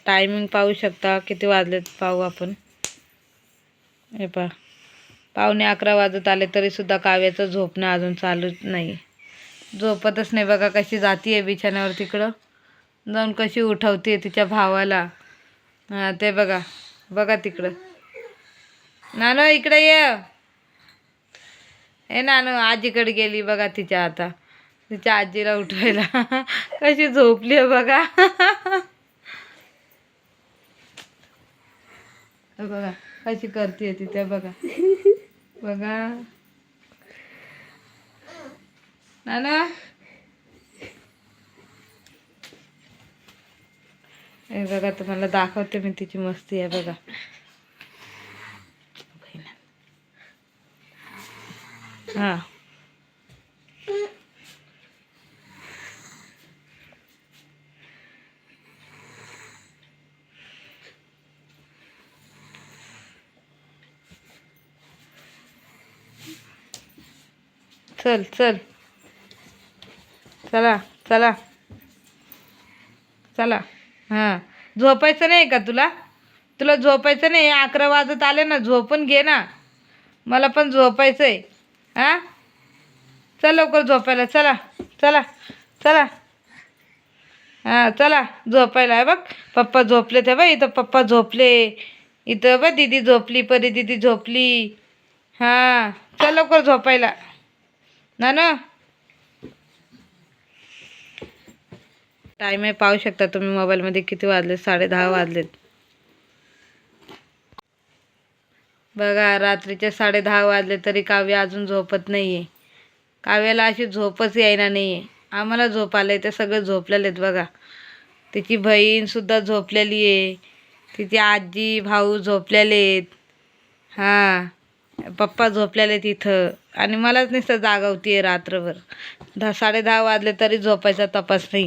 Timing पाहू शकता किती वाजलेत पाहू आपण. हे पहा 11:15 वाजत आले तरीसुद्धा काव्याचं झोपणं अजून चालूच नाही. झोपतच नाही बघा, कशी जातीये बिछाण्यावर तिकडं जाऊन कशी उठवते तिच्या भावाला. हां ते बघा बघा तिकडं. नानू इकडे ये. ए नानू आजीकडे गेली बघा तिच्या आता तिच्या आजीला उठवायला. कशी झोपली आहे बघा. बघा कशी करते तिथे बघा बघा. नाना हे बघा तुम्हाला दाखवते मी तिची मस्ती आहे बघा. हां चल चल चला चला चला. हां झोपायचं नाही का तुला? तुला झोपायचं नाही? 11 वाजत आले ना, झोपून घे ना. मला पण झोपायचं आहे. हां चल लवकर झोपायला. चला चला चला. हां चला झोपायला. आहे बघ पप्पा झोपले ते बघ इथं. पप्पा झोपले इथं बघ. दीदी झोपली, परी दीदी झोपली. हां चल लवकर झोपायला ना ना. टाईम आहे पाहू शकता तुम्ही मोबाईलमध्ये किती वाजले. 10:30 वाजलेत बघा. रात्रीचे 10:30 वाजले तरी काव्य अजून झोपत नाही आहे. काव्याला अशी झोपच यायला नाही आहे. आम्हाला झोप आलं ते सगळे झोपलेले आहेत बघा. तिची बहीणसुद्धा झोपलेली आहे, तिची आजी भाऊ झोपलेले आहेत. हां पप्पा झोपलेले आहेत इथं आणि मलाच नुसतं जागवती आहे रात्रभर. 10:30 वाजले तरी झोपायचा तपास नाही.